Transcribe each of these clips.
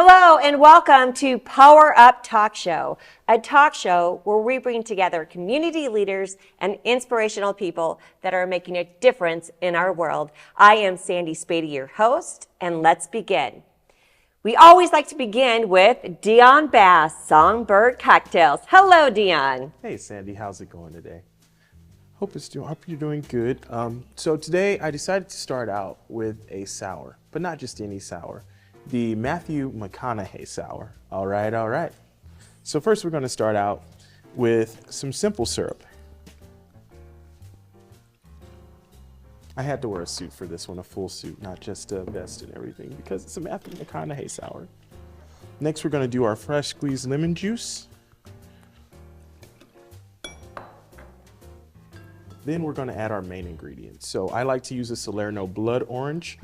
Hello and welcome to Power Up Talk Show, a talk show where we bring together community leaders and inspirational people that are making a difference in our world. I am Sandy Spady, your host, and let's begin. We always like to begin with Dion Bass, Songbird Cocktails. Hello, Dion. Hey, Sandy, how's it going today? Hope you're doing good. So today I decided to start out with a sour, but not just any sour. The Matthew McConaughey sour. All right. So first we're going to start out with some simple syrup. I had to wear a suit for this one, a full suit, not just a vest and everything, because it's a Matthew McConaughey sour. Next we're going to do our fresh squeezed lemon juice. Then we're going to add our main ingredients. So I like to use a Salerno blood orange.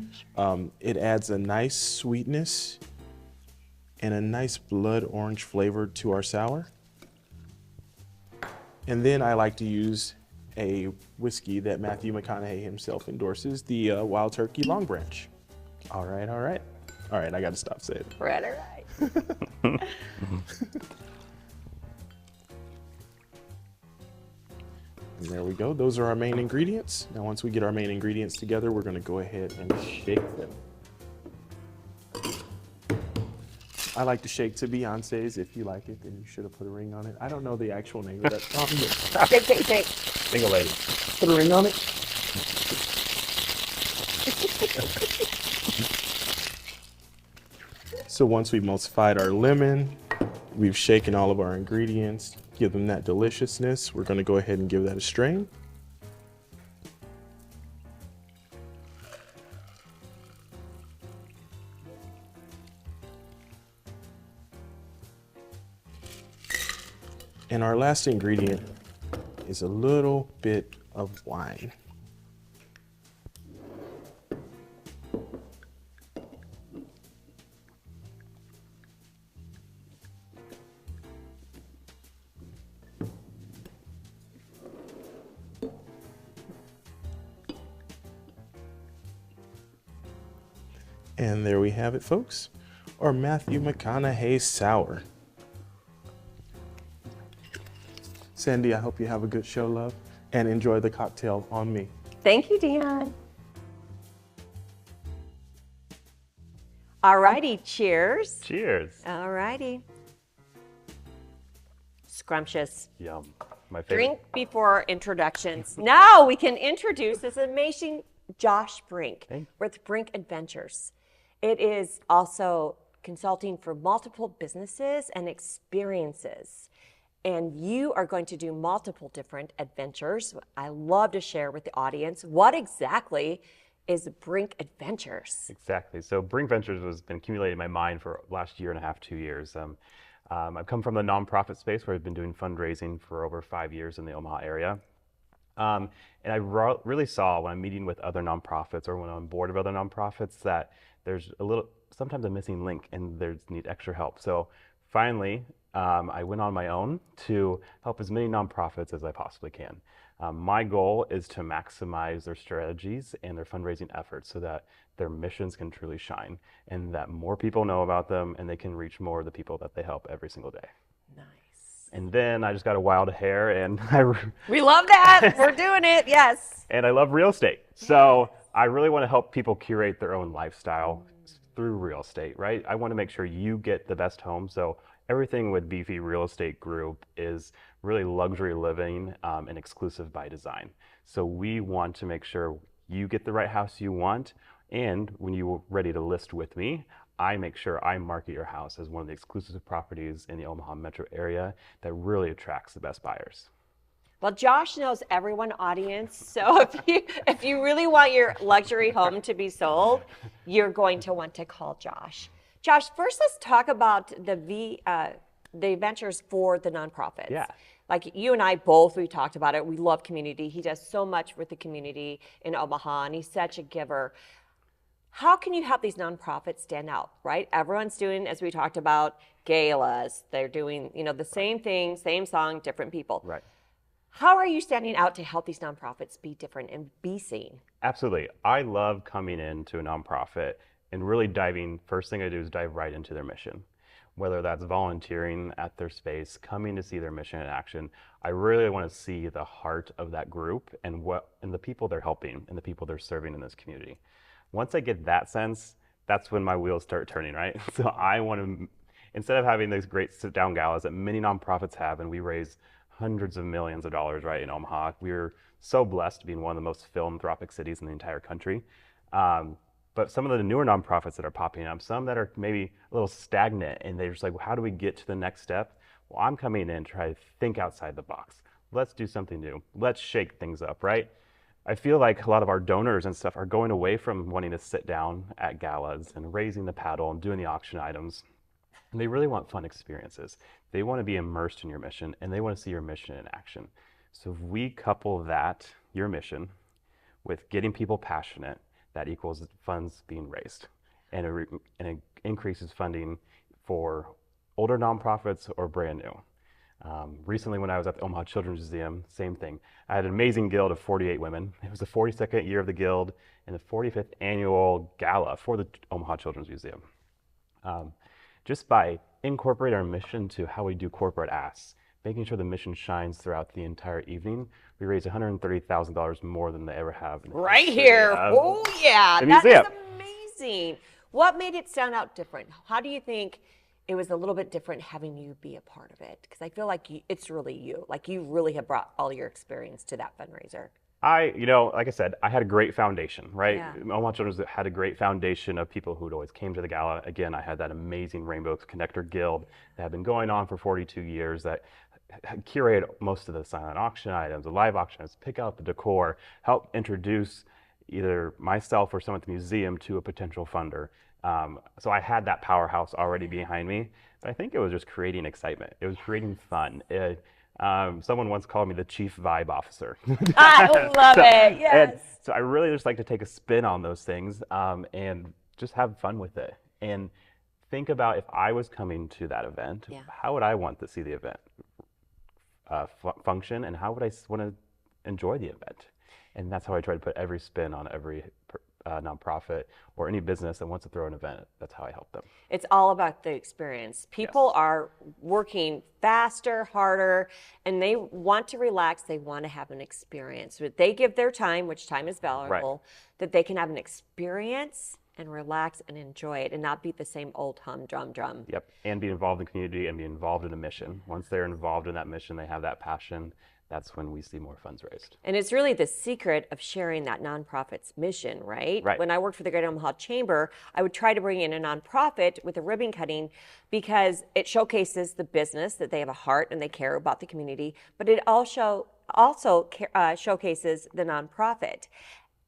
It adds a nice sweetness and a nice blood orange flavor to our sour. And then I like to use a whiskey that Matthew McConaughey himself endorses, the Wild Turkey Long Branch. All right, I got to stop saying it. Right. And there we go. Those are our main ingredients. Now, once we get our main ingredients together, we're going to go ahead and shake them. I like to shake to Beyonce's. If you like it, then you should have put a ring on it. I don't know the actual name of that song. Shake. Single lady. Put a ring on it. So once we've emulsified our lemon, we've shaken all of our ingredients, give them that deliciousness. We're going to go ahead and give that a strain. And our last ingredient is a little bit of wine. And there we have it, folks, our Matthew McConaughey sour. Sandy, I hope you have a good show, love, and enjoy the cocktail on me. Thank you, Dion. All righty, cheers. Cheers. All righty. Scrumptious. Yum. My favorite. Drink before introductions. Now we can introduce this amazing Josh Brink with BrinkVentures. It is also consulting for multiple businesses and experiences. And you are going to do multiple different adventures. I love to share with the audience what exactly is BrinkVentures. Exactly. So BrinkVentures has been accumulating in my mind for the last year and a half, 2 years. I've come from the nonprofit space where I've been doing fundraising for over 5 years in the Omaha area. And I really saw when I'm meeting with other nonprofits or when I'm on board of other nonprofits that there's sometimes a missing link and there's need extra help. So finally, I went on my own to help as many nonprofits as I possibly can. My goal is to maximize their strategies and their fundraising efforts so that their missions can truly shine and that more people know about them and they can reach more of the people that they help every single day. Nice. And then I just got a wild hair and We love that. We're doing it. Yes. And I love real estate. So I really want to help people curate their own lifestyle through real estate, right? I want to make sure you get the best home. So everything with Beefy Real Estate Group is really luxury living and exclusive by design. So we want to make sure you get the right house you want. And when you're ready to list with me, I make sure I market your house as one of the exclusive properties in the Omaha metro area that really attracts the best buyers. Well, Josh knows everyone, audience. So if you really want your luxury home to be sold, you're going to want to call Josh. Josh, first let's talk about the ventures for the nonprofits. Yeah. Like you and I both, we talked about it. We love community. He does so much with the community in Omaha, and he's such a giver. How can you help these nonprofits stand out, right? Everyone's doing, as we talked about, galas. They're doing, the same thing, same song, different people. Right. How are you standing out to help these nonprofits be different and be seen? Absolutely. I love coming into a nonprofit and really first thing I do is dive right into their mission. Whether that's volunteering at their space, coming to see their mission in action, I really want to see the heart of that group and the people they're helping and the people they're serving in this community. Once I get that sense, that's when my wheels start turning, right? So I want to, instead of having these great sit-down galas that many nonprofits have, and we raise hundreds of millions of dollars, right, in Omaha. We're so blessed being one of the most philanthropic cities in the entire country. But some of the newer nonprofits that are popping up, some that are maybe a little stagnant, and they're just like, well, how do we get to the next step? Well, I'm coming in to try to think outside the box. Let's do something new. Let's shake things up, right? I feel like a lot of our donors and stuff are going away from wanting to sit down at galas and raising the paddle and doing the auction items. And they really want fun experiences. They want to be immersed in your mission, and they want to see your mission in action. So if we couple that, your mission, with getting people passionate, that equals funds being raised, and it increases funding for older nonprofits or brand new. Recently, when I was at the Omaha Children's Museum, same thing. I had an amazing guild of 48 women. It was the 42nd year of the guild and the 45th annual gala for the Omaha Children's Museum. Just by incorporating our mission to how we do corporate asks, making sure the mission shines throughout the entire evening, we raised $130,000 more than they ever have. Right here. Oh, yeah. That is amazing. What made it stand out different? How do you think it was a little bit different having you be a part of it? Because I feel like it's really you. Like you really have brought all your experience to that fundraiser. Like I said, I had a great foundation, right? Yeah. Omaha Children's had a great foundation of people who'd always came to the gala. Again, I had that amazing Rainbow Connector Guild that had been going on for 42 years that curate most of the silent auction items, the live auctions, pick out the decor, help introduce either myself or someone at the museum to a potential funder. So I had that powerhouse already behind me, but I think it was just creating excitement. It was creating fun. Someone once called me the chief vibe officer. I love it, yes. So I really just like to take a spin on those things and just have fun with it. And think about if I was coming to that event, how would I want to see the event function, and how would I want to enjoy the event? And that's how I try to put every spin on every nonprofit or any business that wants to throw an event. That's how I help them. It's all about the experience. People are working faster, harder, and they want to relax. They want to have an experience. But they give their time, which time is valuable, that they can have an experience and relax and enjoy it and not be the same old drum. Yep, and be involved in the community and be involved in the mission. Once they're involved in that mission, they have that passion, that's when we see more funds raised. And it's really the secret of sharing that nonprofit's mission, right? Right. When I worked for the Greater Omaha Chamber, I would try to bring in a nonprofit with a ribbon cutting because it showcases the business, that they have a heart and they care about the community, but it also showcases the nonprofit.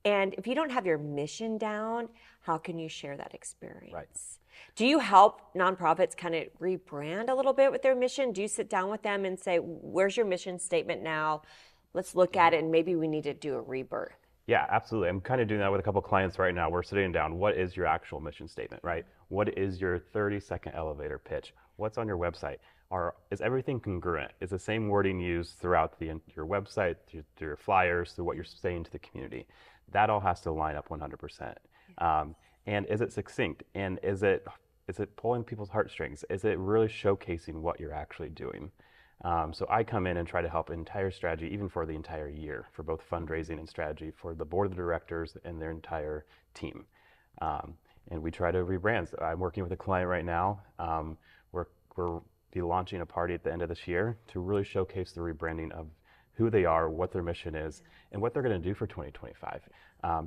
And if you don't have your mission down, how can you share that experience? Right. Do you help nonprofits kind of rebrand a little bit with their mission? Do you sit down with them and say, where's your mission statement now? Let's look at it, and maybe we need to do a rebirth. Yeah, absolutely. I'm kind of doing that with a couple clients right now. We're sitting down. What is your actual mission statement, right? What is your 30-second elevator pitch? What's on your website? Is everything congruent? Is the same wording used throughout your website, through your flyers, through what you're saying to the community? That all has to line up 100%. And is it succinct? And is it pulling people's heartstrings? Is it really showcasing what you're actually doing? So I come in and try to help entire strategy, even for the entire year, for both fundraising and strategy, for the board of directors and their entire team. And we try to rebrand. So I'm working with a client right now. We're be launching a party at the end of this year to really showcase the rebranding of who they are, what their mission is, and what they're going to do for 2025.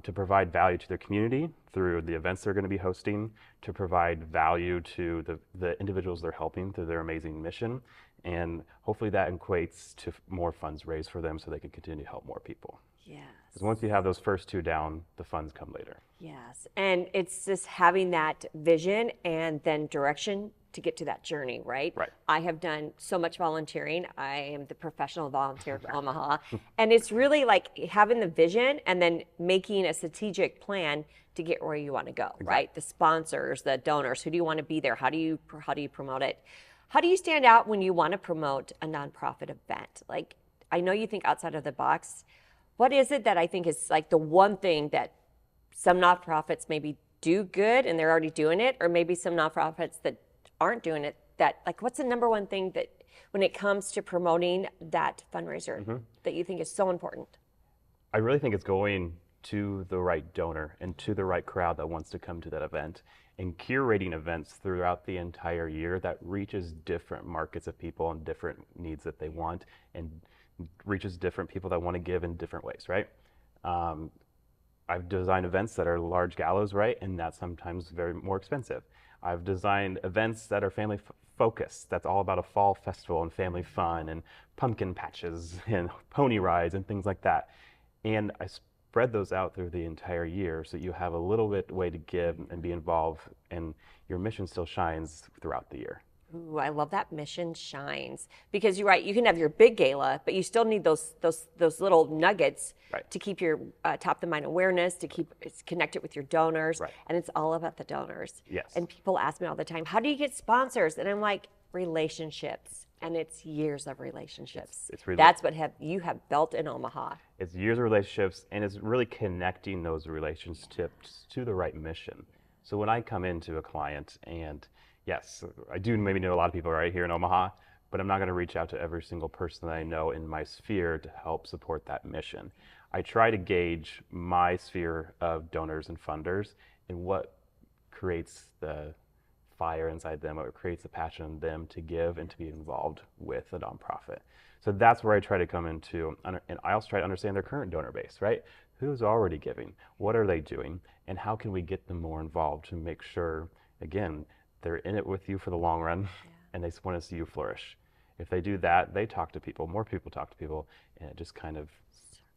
To provide value to their community through the events they're going to be hosting, to provide value to the individuals they're helping through their amazing mission, and hopefully that equates to more funds raised for them so they can continue to help more people. Yes. Because once you have those first two down, the funds come later. Yes, and it's just having that vision and then direction to get to that journey, right? Right. I have done so much volunteering. I am the professional volunteer for Omaha. And it's really like having the vision and then making a strategic plan to get where you want to go, right? The sponsors, the donors, who do you want to be there? How do you promote it? How do you stand out when you want to promote a nonprofit event? Like, I know you think outside of the box. What is it that I think is like the one thing that some nonprofits maybe do good and they're already doing it, or maybe some nonprofits that aren't doing it, that like, what's the number one thing that when it comes to promoting that fundraiser that you think is so important? I really think it's going to the right donor and to the right crowd that wants to come to that event, and curating events throughout the entire year that reaches different markets of people and different needs that they want, and reaches different people that want to give in different ways, right? I've designed events that are large galas, right? And that's sometimes very more expensive. I've designed events that are family focused. That's all about a fall festival and family fun and pumpkin patches and pony rides and things like that. And I spread those out through the entire year so you have a little bit way to give and be involved, and your mission still shines throughout the year. Ooh, I love that mission shines, because you're right. You can have your big gala, but you still need those little nuggets to keep your top of the mind awareness, to keep connected with your donors, and it's all about the donors. Yes. And people ask me all the time, how do you get sponsors? And I'm like, relationships, and it's years of relationships. It's really, that's what you have built in Omaha. It's years of relationships, and it's really connecting those relationships to the right mission. So when I come into a client, and yes, I do maybe know a lot of people right here in Omaha, but I'm not going to reach out to every single person that I know in my sphere to help support that mission. I try to gauge my sphere of donors and funders and what creates the fire inside them, what creates the passion in them to give and to be involved with a nonprofit. So that's where I try to come into, and I also try to understand their current donor base, right? Who's already giving? What are they doing? And how can we get them more involved to make sure, again, they're in it with you for the long run, and they want to see you flourish. If they do that, they talk to people, more people talk to people, and it just kind of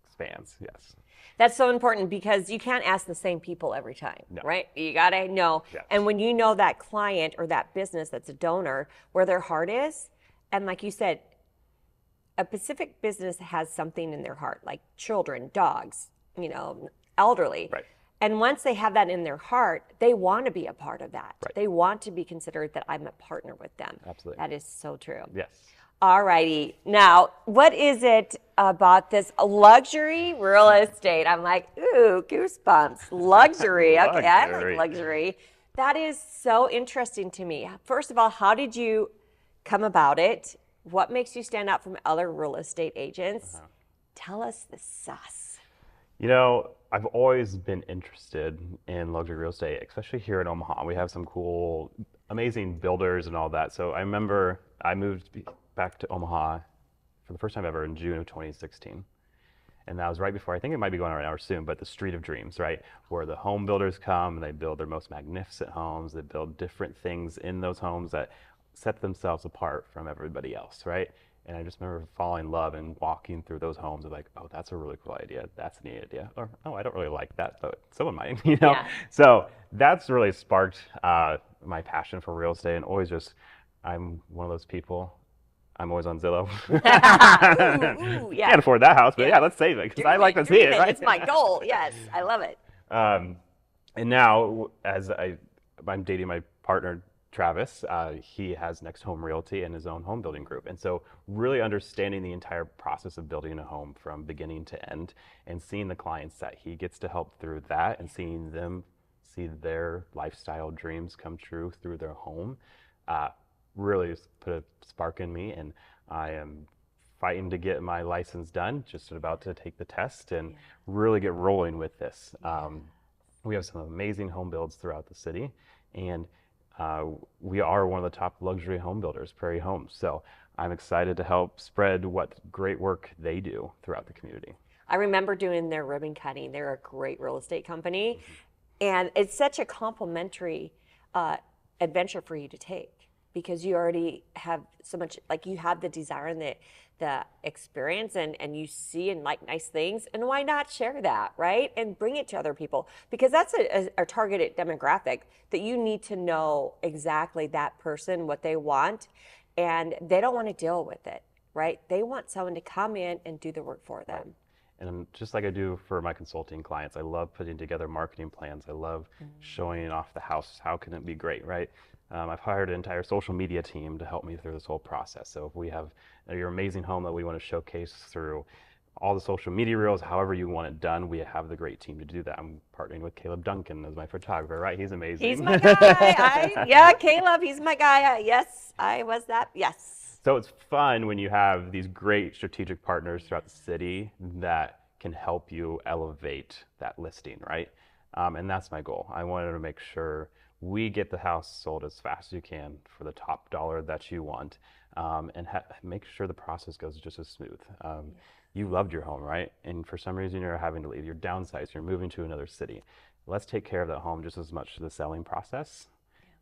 expands. Yes. That's so important, because you can't ask the same people every time, right? You gotta know. And when you know that client or that business that's a donor, where their heart is, and like you said, a specific business has something in their heart, like children, dogs, elderly. Right. And once they have that in their heart, they want to be a part of that. Right. They want to be considered that I'm a partner with them. Absolutely. That is so true. Yes. All righty. Now, what is it about this luxury real estate? I'm like, ooh, goosebumps. Luxury. Okay, I like luxury. That is so interesting to me. First of all, how did you come about it? What makes you stand out from other real estate agents? Tell us the sauce. I've always been interested in luxury real estate, especially here in Omaha. We have some cool, amazing builders and all that. So I remember I moved back to Omaha for the first time ever in June of 2016. And that was right before, I think it might be going on right now or soon, but the Street of Dreams, right? Where the home builders come and they build their most magnificent homes. They build different things in those homes that set themselves apart from everybody else, right? And I just remember falling in love and walking through those homes and like, oh, that's a really cool idea. That's a neat idea. Or, oh, I don't really like that, but someone might, Yeah. So that's really sparked my passion for real estate, and always I'm one of those people. I'm always on Zillow. Ooh, yeah. Can't afford that house, but yeah, let's save it because I like to see it, right? It's my goal. Yes, I love it. And now, as I'm dating my partner, Travis, he has Next Home Realty and his own home building group. And so really understanding the entire process of building a home from beginning to end, and seeing the clients that he gets to help through that, and seeing them see their lifestyle dreams come true through their home, really just put a spark in me. And I am fighting to get my license done, just about to take the test and really get rolling with this. We have some amazing home builds throughout the city, and we are one of the top luxury home builders, Prairie Homes. So I'm excited to help spread what great work they do throughout the community. I remember doing their ribbon cutting. They're a great real estate company. And it's such a complimentary adventure for you to take, because you already have so much, like you have the desire and the experience, and you see and like nice things, and why not share that, right? And bring it to other people, because that's a targeted demographic that you need to know exactly that person, what they want, and they don't want to deal with it, right? They want someone to come in and do the work for them. And just like I do for my consulting clients, I love putting together marketing plans. I love showing off the house. How can it be great, right? I've hired an entire social media team to help me through this whole process. So if we have your amazing home that we want to showcase through all the social media reels, however you want it done. We have the great team to do that. I'm partnering with Caleb Duncan as my photographer, right? He's amazing. He's my guy. Yeah, Caleb, he's my guy. Yes, I was that. Yes. So it's fun when you have these great strategic partners throughout the city that can help you elevate that listing, right? And that's my goal. I wanted to make sure we get the house sold as fast as you can for the top dollar that you want, and make sure the process goes just as smooth. You loved your home, right? And for some reason you're having to leave. You're downsized, you're moving to another city. Let's take care of that home just as much to the selling process,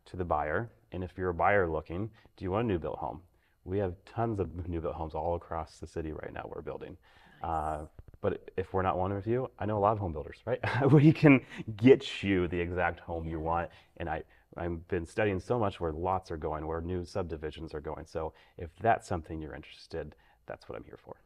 to the buyer. And if you're a buyer looking, do you want a new built home? We have tons of new built homes all across the city right now we're building. Nice. But if we're not one of you, I know a lot of home builders, right? We can get you the exact home you want. And I've been studying so much where lots are going, where new subdivisions are going. So if that's something you're interested, that's what I'm here for.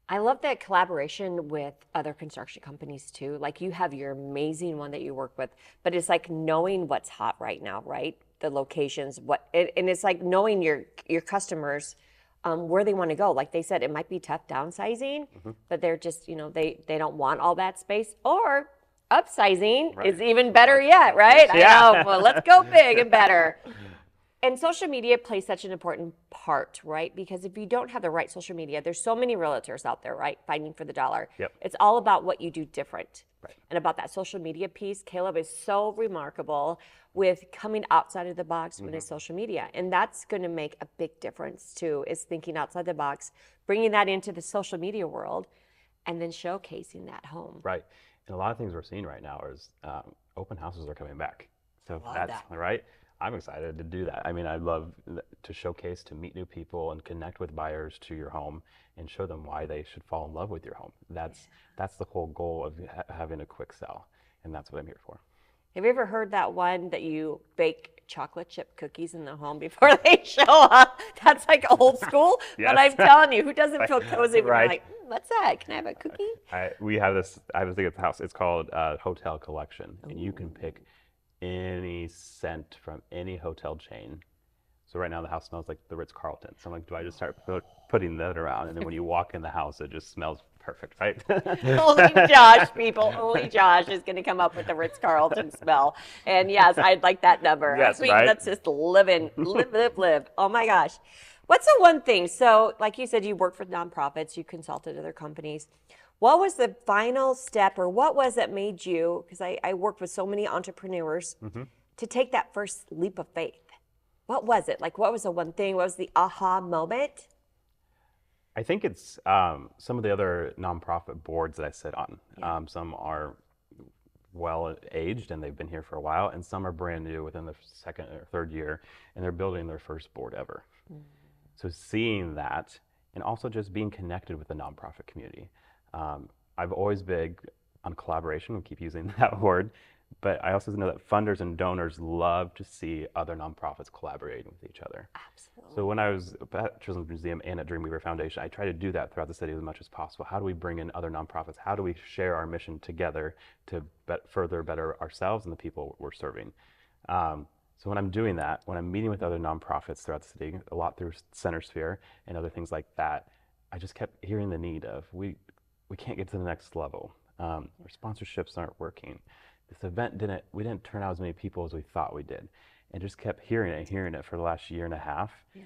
I love that collaboration with other construction companies too. Like you have your amazing one that you work with, but it's like knowing what's hot right now, right? The locations, and it's like knowing your customers, where they want to go. Like they said, it might be tough downsizing, but they're just, they don't want all that space, or upsizing is even better yet, right? Yeah. I know. Well, let's go big and better. And social media plays such an important part, right? Because if you don't have the right social media, there's so many realtors out there, right? Fighting for the dollar. Yep. It's all about what you do different. Right. And about that social media piece, Caleb is so remarkable with coming outside of the box with his social media. And that's going to make a big difference too, is thinking outside the box, bringing that into the social media world, and then showcasing that home. Right. And a lot of things we're seeing right now is open houses are coming back. So Love that's that. right. I'm excited to do that. I mean, I love to showcase, to meet new people and connect with buyers to your home and show them why they should fall in love with your home. That's the whole goal of having a quick sell, and that's what I'm here for. Have you ever heard that one that you bake chocolate chip cookies in the home before they show up? That's like old school, Yes. But I'm telling you, who doesn't feel cozy when Right. you're like, what's that? Can I have a cookie? We have this, I was thinking of the house, it's called Hotel Collection, and you can pick any scent from any hotel chain. So right now the house smells like the Ritz-Carlton. So I'm like, do I just start putting that around? And then when you walk in the house, it just smells perfect, right? Only Josh, people. Only Josh is going to come up with the Ritz-Carlton smell. And yes, I'd like that number. Yes, I mean, right? Let's just live. Oh my gosh. What's the one thing? So like you said, you work for nonprofits, you consulted other companies. What was the final step, or what was that made you, because I worked with so many entrepreneurs, to take that first leap of faith? What was it? Like, what was the one thing? What was the aha moment? I think it's some of the other nonprofit boards that I sit on. Yeah. Some are well aged and they've been here for a while, and some are brand new within the second or third year, and they're building their first board ever. So seeing that, and also just being connected with the nonprofit community. I've always been on collaboration, we keep using that word, but I also know that funders and donors love to see other nonprofits collaborating with each other. Absolutely. So when I was at Children's Museum and at Dreamweaver Foundation, I try to do that throughout the city as much as possible. How do we bring in other nonprofits? How do we share our mission together to further better ourselves and the people we're serving? So when I'm doing that, when I'm meeting with other nonprofits throughout the city, a lot through Center Sphere and other things like that, I just kept hearing the need of, we can't get to the next level. Our sponsorships aren't working. This event we didn't turn out as many people as we thought we did. And just kept hearing it for the last year and a half. Yeah.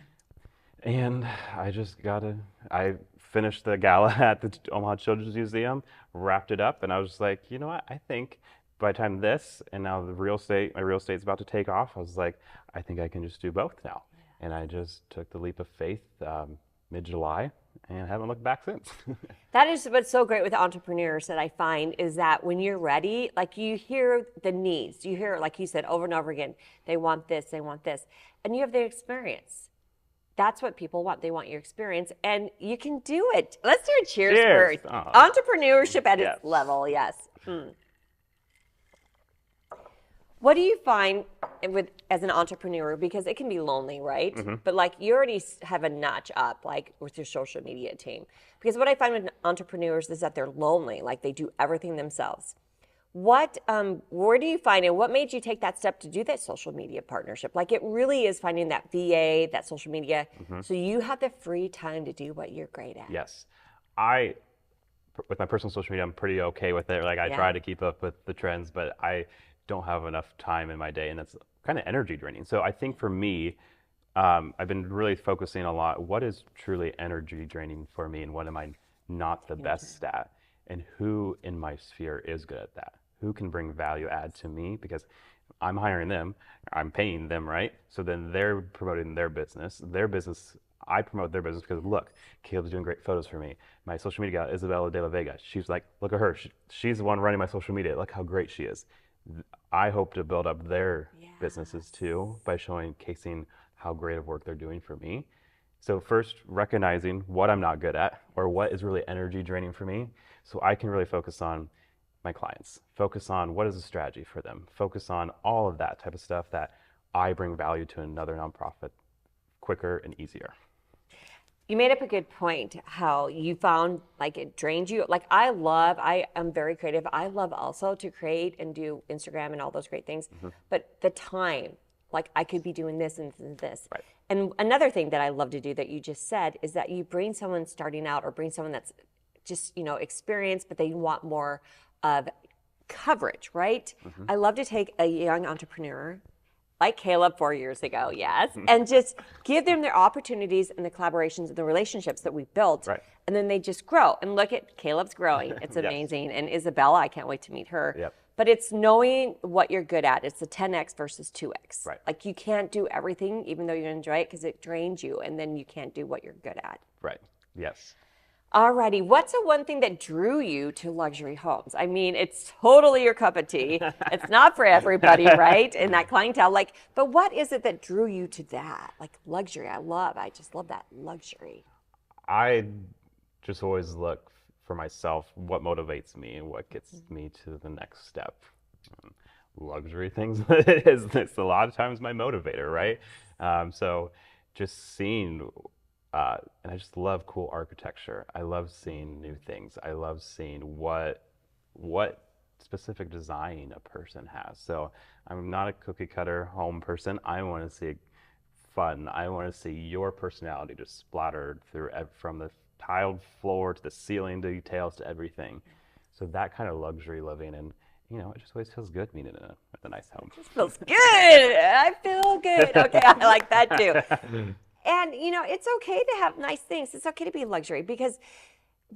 And I finished the gala at the Omaha Children's Museum, wrapped it up, and I was just like, you know what, I think by the time this, and now my real estate's about to take off, I was like, I think I can just do both now. Yeah. And I just took the leap of faith mid-July, and haven't looked back since. That is what's so great with entrepreneurs that I find, is that when you're ready, like you hear the needs, you hear, like you said, over and over again, they want this, and you have the experience. That's what people want. They want your experience, and you can do it. Let's do a cheers. For entrepreneurship at its level, yes. What do you find as an entrepreneur? Because it can be lonely, right? But like you already have a notch up, like with your social media team. Because what I find with entrepreneurs is that they're lonely, like they do everything themselves. Where do you find, and what made you take that step to do that social media partnership? Like it really is finding that VA, that social media, so you have the free time to do what you're great at. Yes. with my personal social media, I'm pretty okay with it. Like I try to keep up with the trends, but I don't have enough time in my day, and it's kind of energy draining. So I think for me, I've been really focusing a lot. What is truly energy draining for me, and what am I not the best at? And who in my sphere is good at that? Who can bring value add to me? Because I'm hiring them, I'm paying them, right? So then they're promoting their business. I promote their business because look, Caleb's doing great photos for me. My social media gal, Isabella de la Vega, she's like, look at her. She's the one running my social media. Look how great she is. I hope to build up their businesses too by showcasing how great of work they're doing for me. So first, recognizing what I'm not good at or what is really energy draining for me, so I can really focus on my clients, focus on what is the strategy for them, focus on all of that type of stuff that I bring value to another nonprofit quicker and easier. You made up a good point, how you found like it drains you. Like I am very creative. I love also to create and do Instagram and all those great things. But the time, like I could be doing this and this and this. Right. And another thing that I love to do that you just said is that you bring someone starting out or bring someone that's just, experienced, but they want more of coverage, right? I love to take a young entrepreneur like Caleb 4 years ago, yes, and just give them their opportunities and the collaborations and the relationships that we've built, Right. and then they just grow. And look at Caleb's growing. It's amazing. And Isabella, I can't wait to meet her. Yep. But it's knowing what you're good at. It's the 10x versus 2x. Right. Like you can't do everything, even though you enjoy it, because it drains you, and then you can't do what you're good at. Right. Yes. Alrighty, what's the one thing that drew you to luxury homes? I mean, it's totally your cup of tea. It's not for everybody, right? And that clientele, but what is it that drew you to that? Like luxury, I just love that luxury. I just always look for myself, what motivates me and what gets me to the next step. Luxury things it's a lot of times my motivator, right? So just seeing and I just love cool architecture. I love seeing new things. I love seeing what specific design a person has. So I'm not a cookie cutter home person. I want to see fun. I want to see your personality just splattered through from the tiled floor to the ceiling details to everything. So that kind of luxury living, and it just always feels good being in a nice home. It just feels good. I feel good. Okay, I like that too. And, it's okay to have nice things. It's okay to be luxury because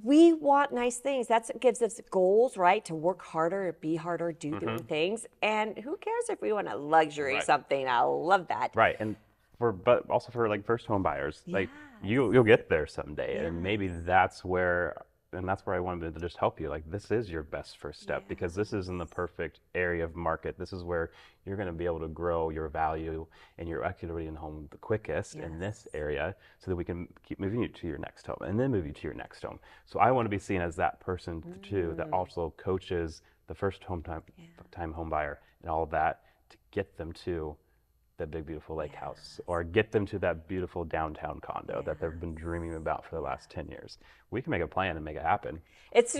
we want nice things. That's what gives us goals, right? To work harder, be harder, do things. And who cares if we want a luxury something? I love that. Right. And but also for like first home buyers, like you'll get there someday. And maybe that's where I wanted to just help you. Like this is your best first step because this is in the perfect area of market. This is where you're going to be able to grow your value and your equity in home the quickest in this area, so that we can keep moving you to your next home and then move you to your next home. So I want to be seen as that person too that also coaches the first time home buyer and all of that to get them to that big beautiful lake house, or get them to that beautiful downtown condo that they've been dreaming about for the last 10 years. We can make a plan and make it happen. It's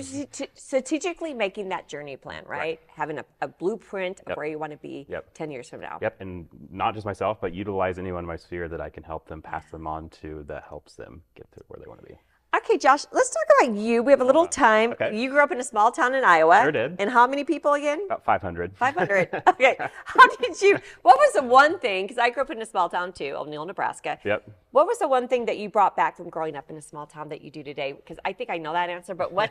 strategically making that journey plan, right? Having a blueprint of where you want to be 10 years from now. Yep, and not just myself, but utilize anyone in my sphere that I can help them, pass them on to, that helps them get to where they want to be. Okay, Josh, let's talk about you. We have a little time. Okay. You grew up in a small town in Iowa. Sure did. And how many people again? About 500. 500. Okay. What was the one thing, because I grew up in a small town too, O'Neill, Nebraska. Yep. What was the one thing that you brought back from growing up in a small town that you do today? Because I think I know that answer, but what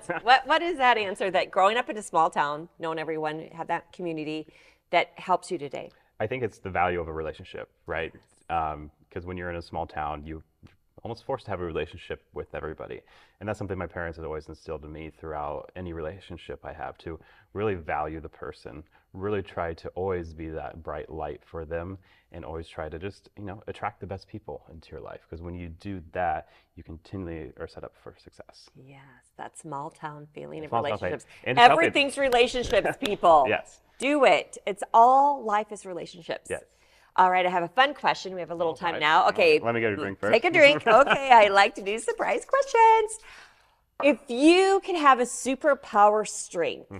is that answer that growing up in a small town, knowing everyone, have that community that helps you today? I think it's the value of a relationship, right? Because when you're in a small town, you're almost forced to have a relationship with everybody. And that's something my parents had always instilled in me throughout any relationship I have, to really value the person, really try to always be that bright light for them, and always try to just, attract the best people into your life. Because when you do that, you continually are set up for success. Yes, that small town feeling of Small town relationships. thing. Everything's relationships, people. Yes. Do it. It's all life is relationships. Yes. All right, I have a fun question. We have a little time now. Okay. Let me get a drink first. Take a drink. Okay, I like to do surprise questions. If you could have a superpower strength,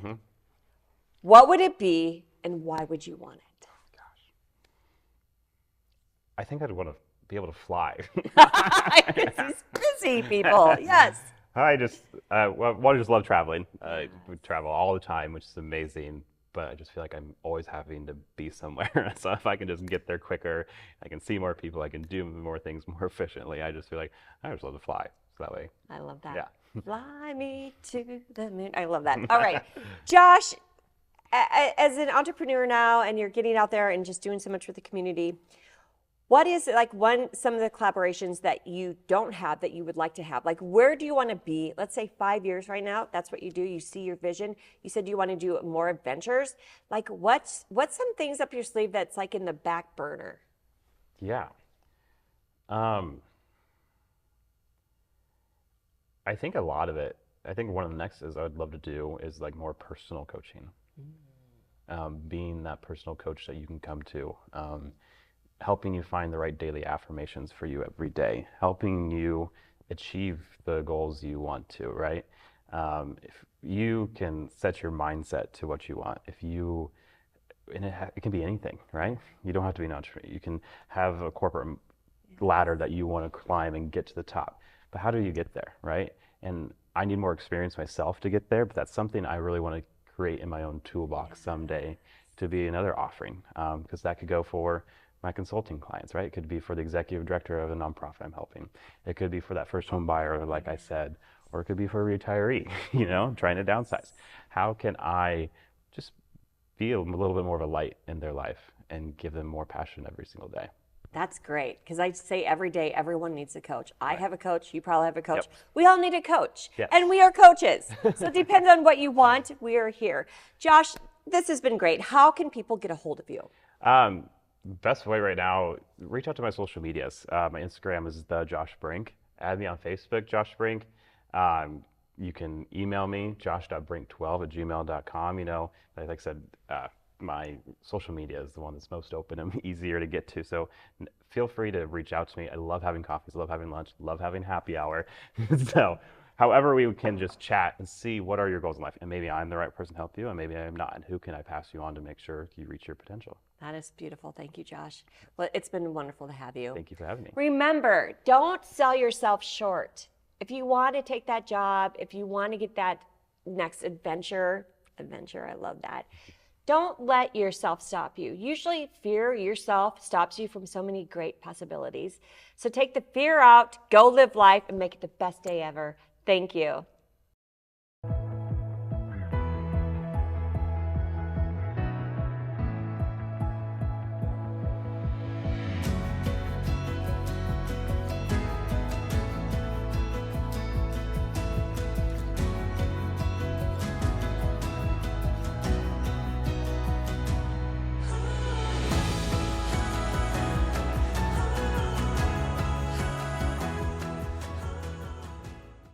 what would it be and why would you want it? I think I'd want to be able to fly. These busy people. Yes. I just, well, I just love traveling. We travel all the time, which is amazing. But I just feel like I'm always having to be somewhere. So if I can just get there quicker, I can see more people, I can do more things more efficiently. I just feel like I just love to fly. So that way, I love that. yeah. Fly me to the moon. I love that. All right. Josh, as an entrepreneur now, and you're getting out there and just doing so much for the community, what is like some of the collaborations that you don't have that you would like to have? Like, where do you want to be? Let's say 5 years right now. That's what you do. You see your vision. You said you want to do more adventures. Like, what's some things up your sleeve that's like in the back burner? Yeah. I think a lot of it, I think one of the next is I would love to do is like more personal coaching. Being that personal coach that you can come to, helping you find the right daily affirmations for you every day, helping you achieve the goals you want to, right? If you can set your mindset to what you want, and it can be anything, right? You don't have to be an entrepreneur. You can have a corporate ladder that you want to climb and get to the top. But how do you get there, right? And I need more experience myself to get there, but that's something I really want to create in my own toolbox someday to be another offering, because that could go for my consulting clients, right? It could be for the executive director of a nonprofit I'm helping. It could be for that first home buyer, like I said, or it could be for a retiree, trying to downsize. How can I just be a little bit more of a light in their life and give them more passion every single day? That's great, because I say every day everyone needs a coach. I have a coach, you probably have a coach. Yep. We all need a coach, Yes. and we are coaches. So it depends on what you want, we are here. Josh, this has been great. How can people get a hold of you? Best way right now, reach out to my social medias. My Instagram is the Josh Brink. Add me on Facebook, Josh Brink. You can email me, josh.brink12@gmail.com. Like I said, my social media is the one that's most open and easier to get to. So feel free to reach out to me. I love having coffees, love having lunch, love having happy hour. So however we can just chat and see what are your goals in life. And maybe I'm the right person to help you, and maybe I'm not. And who can I pass you on to make sure you reach your potential? That is beautiful. Thank you, Josh. Well, it's been wonderful to have you. Thank you for having me. Remember, don't sell yourself short. If you want to take that job, if you want to get that next adventure, I love that. Don't let yourself stop you. Usually fear yourself stops you from so many great possibilities. So take the fear out, go live life, and make it the best day ever. Thank you.